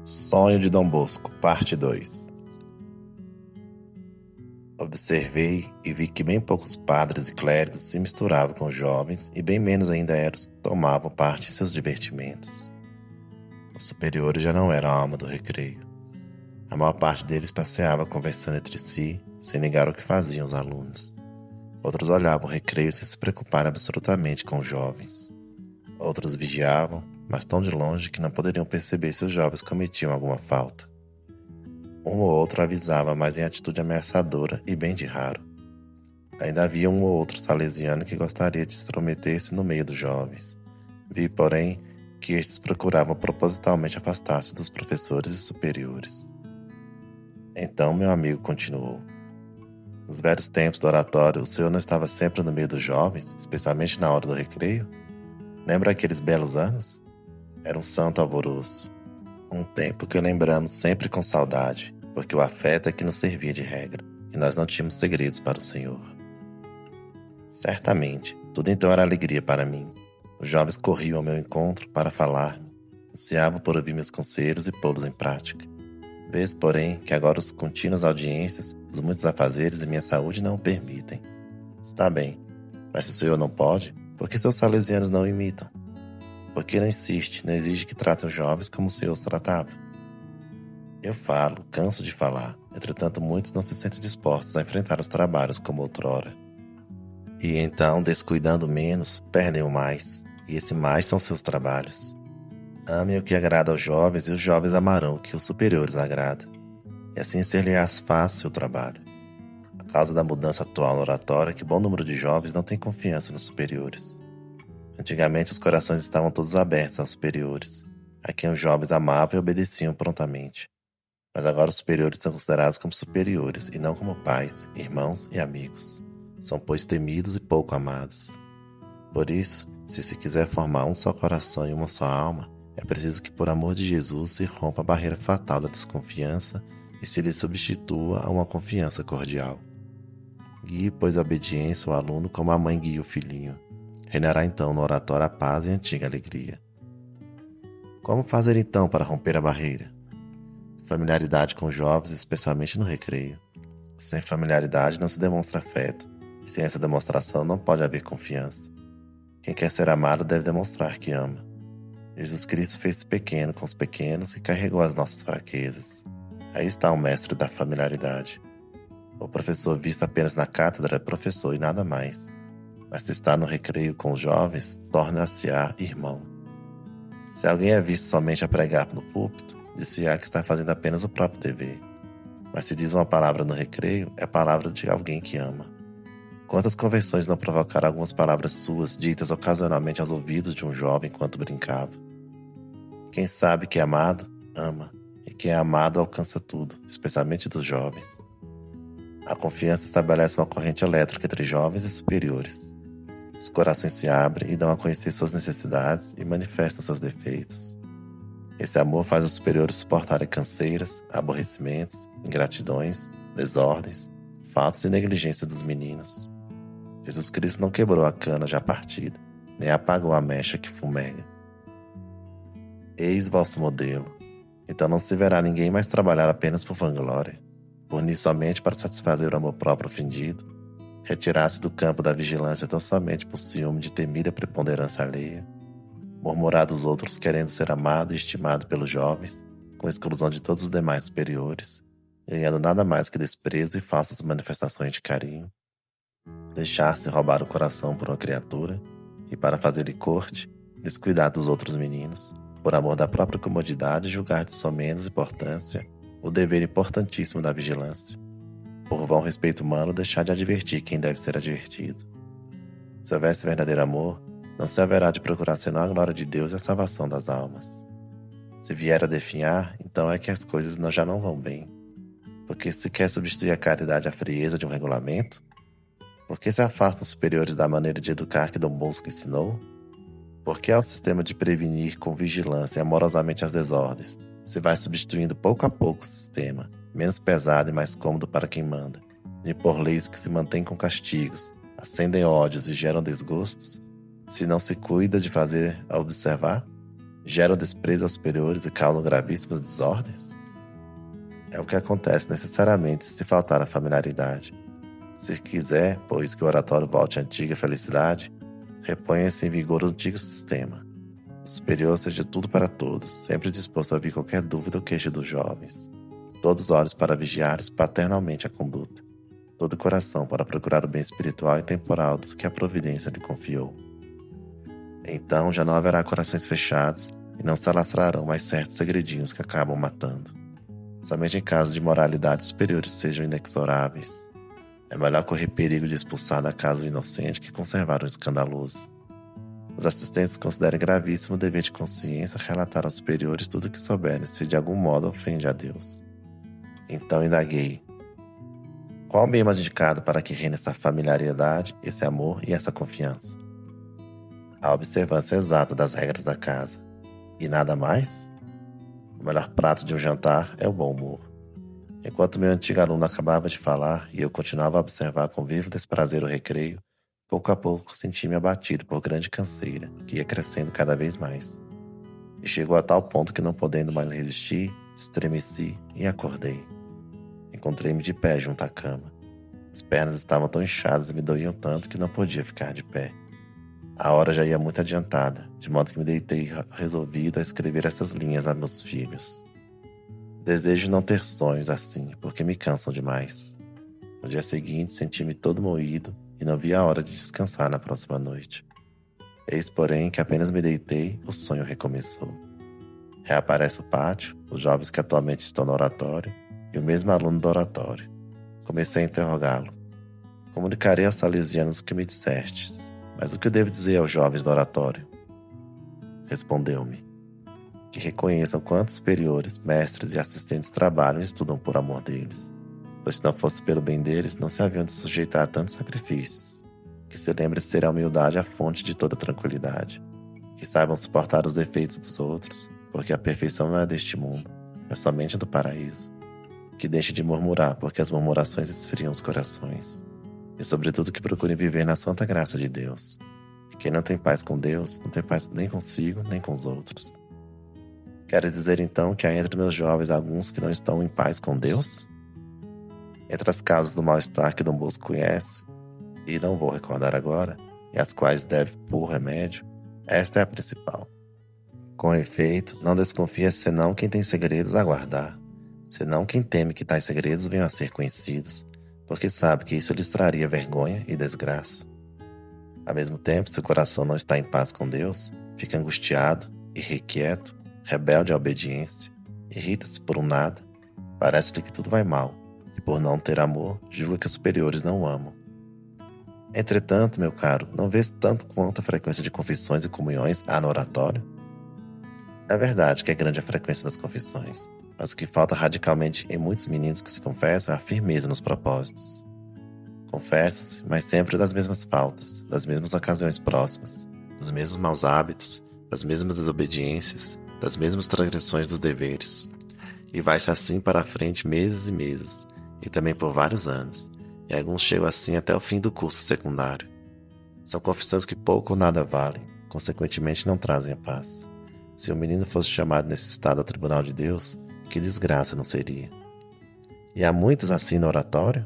Sonho de Dom Bosco, parte 2. Observei e vi que bem poucos padres e clérigos se misturavam com os jovens e bem menos ainda eram os que tomavam parte em seus divertimentos. Os superiores já não eram a alma do recreio. A maior parte deles passeava conversando entre si, sem negar o que faziam os alunos. Outros olhavam o recreio sem se preocuparem absolutamente com os jovens. Outros vigiavam, mas tão de longe que não poderiam perceber se os jovens cometiam alguma falta. Um ou outro avisava, mas em atitude ameaçadora e bem de raro. Ainda havia um ou outro salesiano que gostaria de se intrometer-se no meio dos jovens. Vi, porém, que estes procuravam propositalmente afastar-se dos professores e superiores. Então meu amigo continuou. Nos velhos tempos do oratório, o senhor não estava sempre no meio dos jovens, especialmente na hora do recreio? Lembra aqueles belos anos? Era um santo alvoroço. Um tempo que lembramos sempre com saudade, porque o afeto é que nos servia de regra, e nós não tínhamos segredos para o Senhor. Certamente, tudo então era alegria para mim. Os jovens corriam ao meu encontro para falar-me, ansiavam por ouvir meus conselhos e pô-los em prática. Vês, porém, que agora os contínuas audiências, os muitos afazeres e minha saúde não o permitem. Está bem, mas se o Senhor não pode, por que seus salesianos não o imitam? Por que não insiste, não exige que tratem os jovens como o Senhor os tratava? Eu falo, canso de falar, entretanto muitos não se sentem dispostos a enfrentar os trabalhos como outrora. E então, descuidando menos, perdem o mais, e esse mais são seus trabalhos. Amem o que agrada aos jovens e os jovens amarão o que os superiores agrada. E assim ser-lhe-ás fácil o trabalho. A causa da mudança atual no oratório é que bom número de jovens não tem confiança nos superiores. Antigamente os corações estavam todos abertos aos superiores, a quem os jovens amavam e obedeciam prontamente. Mas agora os superiores são considerados como superiores e não como pais, irmãos e amigos. São, pois, temidos e pouco amados. Por isso, se quiser formar um só coração e uma só alma, é preciso que, por amor de Jesus, se rompa a barreira fatal da desconfiança e se lhe substitua a uma confiança cordial. Guie, pois, a obediência o aluno como a mãe guia o filhinho. Reinará então no oratório a paz e a antiga alegria. Como fazer então para romper a barreira? Familiaridade com os jovens, especialmente no recreio. Sem familiaridade não se demonstra afeto, e sem essa demonstração não pode haver confiança. Quem quer ser amado deve demonstrar que ama. Jesus Cristo fez-se pequeno com os pequenos e carregou as nossas fraquezas. Aí está o mestre da familiaridade. O professor visto apenas na cátedra é professor e nada mais. Mas se está no recreio com os jovens, torna-se-á irmão. Se alguém é visto somente a pregar no púlpito, dir-se-á que está fazendo apenas o próprio dever. Mas se diz uma palavra no recreio, é palavra de alguém que ama. Quantas conversões não provocaram algumas palavras suas ditas ocasionalmente aos ouvidos de um jovem enquanto brincava? Quem sabe que é amado, ama. E quem é amado alcança tudo, especialmente dos jovens. A confiança estabelece uma corrente elétrica entre jovens e superiores. Os corações se abrem e dão a conhecer suas necessidades e manifestam seus defeitos. Esse amor faz os superiores suportarem canseiras, aborrecimentos, ingratidões, desordens, faltas e negligência dos meninos. Jesus Cristo não quebrou a cana já partida, nem apagou a mecha que fumega. Eis vosso modelo. Então não se verá ninguém mais trabalhar apenas por vanglória, punir somente para satisfazer o amor próprio ofendido, retirar-se do campo da vigilância tão somente por ciúme de temida preponderância alheia, murmurar dos outros querendo ser amado e estimado pelos jovens, com exclusão de todos os demais superiores, ganhando nada mais que desprezo e falsas manifestações de carinho, deixar-se roubar o coração por uma criatura e, para fazer-lhe corte, descuidar dos outros meninos, por amor da própria comodidade julgar de somenos importância o dever importantíssimo da vigilância, por vão respeito humano deixar de advertir quem deve ser advertido. Se houvesse verdadeiro amor, não se haverá de procurar senão a glória de Deus e a salvação das almas. Se vier a definhar, então é que as coisas já não vão bem. Porque se quer substituir a caridade à frieza de um regulamento? Porque se afastam os superiores da maneira de educar que Dom Bosco ensinou? Porque ao sistema de prevenir com vigilância amorosamente as desordens, se vai substituindo pouco a pouco o sistema, menos pesado e mais cômodo para quem manda, de por leis que se mantêm com castigos, acendem ódios e geram desgostos, se não se cuida de fazer a observar, geram desprezo aos superiores e causam gravíssimas desordens? É o que acontece necessariamente se faltar a familiaridade. Se quiser, pois, que o oratório volte à antiga felicidade, reponha-se em vigor o antigo sistema. O superior seja tudo para todos, sempre disposto a ouvir qualquer dúvida ou queixa dos jovens. Todos olhos para vigiar paternalmente a conduta. Todo coração para procurar o bem espiritual e temporal dos que a providência lhe confiou. Então já não haverá corações fechados e não se alastrarão mais certos segredinhos que acabam matando. Somente em caso de moralidades superiores sejam inexoráveis. É melhor correr perigo de expulsar da casa o inocente que conservar o escandaloso. Os assistentes consideram gravíssimo o dever de consciência relatar aos superiores tudo o que souberem se de algum modo ofende a Deus. Então indaguei: qual o meio mais indicado para que reine essa familiaridade, esse amor e essa confiança? A observância exata das regras da casa. E nada mais? O melhor prato de um jantar é o bom humor. Enquanto meu antigo aluno acabava de falar e eu continuava a observar com vivo desprazer o recreio, pouco a pouco senti-me abatido por grande canseira, que ia crescendo cada vez mais. E chegou a tal ponto que, não podendo mais resistir, estremeci e acordei. Encontrei-me de pé junto à cama. As pernas estavam tão inchadas e me doíam tanto que não podia ficar de pé. A hora já ia muito adiantada, de modo que me deitei resolvido a escrever essas linhas a meus filhos. Desejo não ter sonhos assim, porque me cansam demais. No dia seguinte senti-me todo moído e não vi a hora de descansar na próxima noite. Eis, porém, que apenas me deitei, o sonho recomeçou. Reaparece o pátio, os jovens que atualmente estão no oratório e o mesmo aluno do oratório. Comecei a interrogá-lo. Comunicarei aos salesianos o que me dissestes. Mas o que eu devo dizer aos jovens do oratório? Respondeu-me: que reconheçam quantos superiores, mestres e assistentes trabalham e estudam por amor deles, pois se não fosse pelo bem deles, não se haviam de sujeitar a tantos sacrifícios. Que se lembre ser a humildade a fonte de toda tranquilidade. Que saibam suportar os defeitos dos outros, porque a perfeição não é deste mundo, é somente do paraíso. Que deixe de murmurar, porque as murmurações esfriam os corações. E sobretudo que procurem viver na santa graça de Deus. Quem não tem paz com Deus, não tem paz nem consigo, nem com os outros. Quero dizer então que há entre meus jovens alguns que não estão em paz com Deus? Entre as causas do mal-estar que Dom Bosco conhece, e não vou recordar agora, e as quais deve pôr remédio, esta é a principal. Com efeito, não desconfia senão quem tem segredos a guardar, senão quem teme que tais segredos venham a ser conhecidos, porque sabe que isso lhes traria vergonha e desgraça. Ao mesmo tempo, se o coração não está em paz com Deus, fica angustiado, irrequieto, rebelde à obediência, irrita-se por um nada, parece-lhe que tudo vai mal, e por não ter amor, julga que os superiores não o amam. Entretanto, meu caro, não vês tanto quanto a frequência de confissões e comunhões há no oratório? É verdade que é grande a frequência das confissões, mas o que falta radicalmente em muitos meninos que se confessam é a firmeza nos propósitos. Confessa-se, mas sempre das mesmas faltas, das mesmas ocasiões próximas, dos mesmos maus hábitos, das mesmas desobediências, das mesmas transgressões dos deveres. E vai-se assim para a frente meses e meses, e também por vários anos, e alguns chegam assim até o fim do curso secundário. São confissões que pouco ou nada valem, consequentemente não trazem a paz. Se o menino fosse chamado nesse estado ao tribunal de Deus, que desgraça não seria? E há muitos assim no oratório?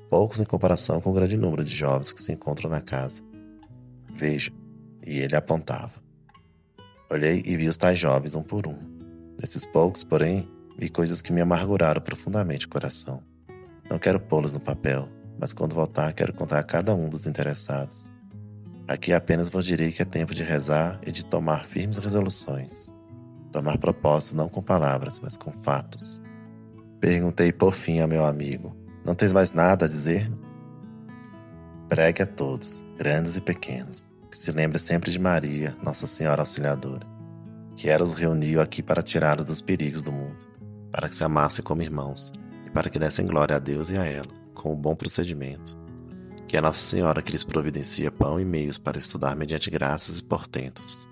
Poucos em comparação com o grande número de jovens que se encontram na casa. Veja, e ele apontava. Olhei e vi os tais jovens um por um. Desses poucos, porém, vi coisas que me amarguraram profundamente o coração. Não quero pô-los no papel, mas quando voltar quero contar a cada um dos interessados. Aqui apenas vos direi que é tempo de rezar e de tomar firmes resoluções. Tomar propósitos não com palavras, mas com fatos. Perguntei por fim ao meu amigo: não tens mais nada a dizer? Pregue a todos, grandes e pequenos, que se lembre sempre de Maria, Nossa Senhora Auxiliadora, que ela os reuniu aqui para tirá-los dos perigos do mundo, para que se amassem como irmãos, e para que dessem glória a Deus e a ela, com o bom procedimento. Que é Nossa Senhora que lhes providencia pão e meios para estudar mediante graças e portentos.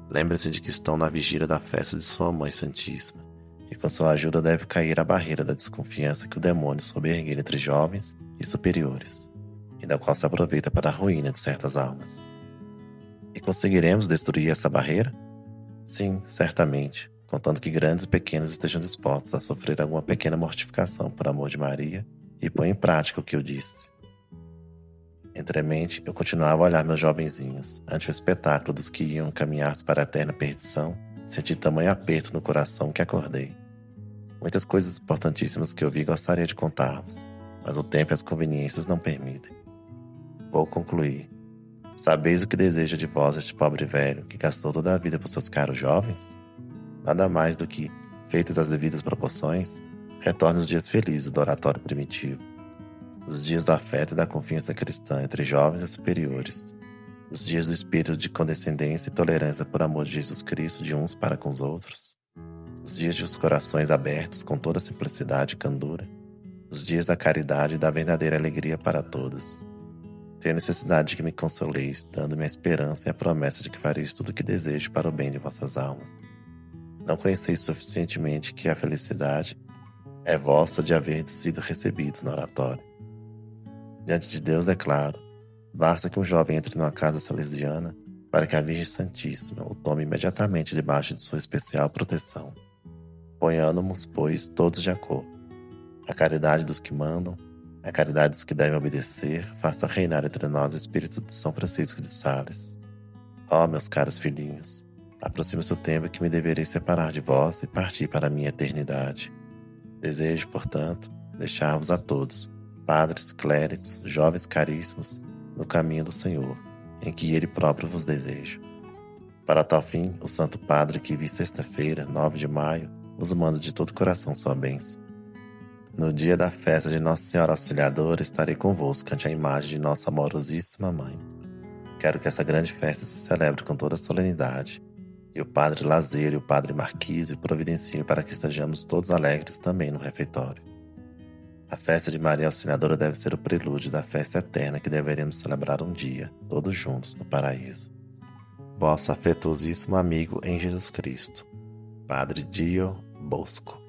Lembre-se de que estão na vigília da festa de sua Mãe Santíssima, e com sua ajuda deve cair a barreira da desconfiança que o demônio soube erguer entre jovens e superiores, e da qual se aproveita para a ruína de certas almas. E conseguiremos destruir essa barreira? Sim, certamente, contanto que grandes e pequenos estejam dispostos a sofrer alguma pequena mortificação por amor de Maria e põe em prática o que eu disse. Entremente, eu continuava a olhar meus jovenzinhos. Ante o espetáculo dos que iam caminhar para a eterna perdição, senti tamanho aperto no coração que acordei. Muitas coisas importantíssimas que eu vi gostaria de contar-vos, mas o tempo e as conveniências não permitem. Vou concluir. Sabeis o que deseja de vós este pobre velho que gastou toda a vida por seus caros jovens? Nada mais do que, feitas as devidas proporções, retorne os dias felizes do oratório primitivo. Os dias do afeto e da confiança cristã entre jovens e superiores. Os dias do espírito de condescendência e tolerância por amor de Jesus Cristo de uns para com os outros. Os dias de os corações abertos com toda simplicidade e candura. Os dias da caridade e da verdadeira alegria para todos. Tenho necessidade de que me consoleis, dando-me a esperança e a promessa de que fareis tudo o que desejo para o bem de vossas almas. Não conheceis suficientemente que a felicidade é vossa de haver sido recebidos no oratório. Diante de Deus declaro, basta que um jovem entre numa casa salesiana para que a Virgem Santíssima o tome imediatamente debaixo de sua especial proteção. Ponhamo-nos, pois, todos de acordo. A caridade dos que mandam, a caridade dos que devem obedecer, faça reinar entre nós o espírito de São Francisco de Sales. Ó, meus caros filhinhos, aproxima-se o tempo que me deverei separar de vós e partir para a minha eternidade. Desejo, portanto, deixar-vos a todos, padres, clérigos, jovens caríssimos, no caminho do Senhor, em que Ele próprio vos deseja. Para tal fim, o Santo Padre que vi sexta-feira, 9 de maio, vos manda de todo o coração sua bênção. No dia da festa de Nossa Senhora Auxiliadora, estarei convosco ante a imagem de nossa amorosíssima Mãe. Quero que essa grande festa se celebre com toda a solenidade, e o Padre Lazeiro e o Padre Marquísio providenciem para que estejamos todos alegres também no refeitório. A festa de Maria Auxiliadora deve ser o prelúdio da festa eterna que deveremos celebrar um dia, todos juntos, no paraíso. Vosso afetuosíssimo amigo em Jesus Cristo, Padre Dio Bosco.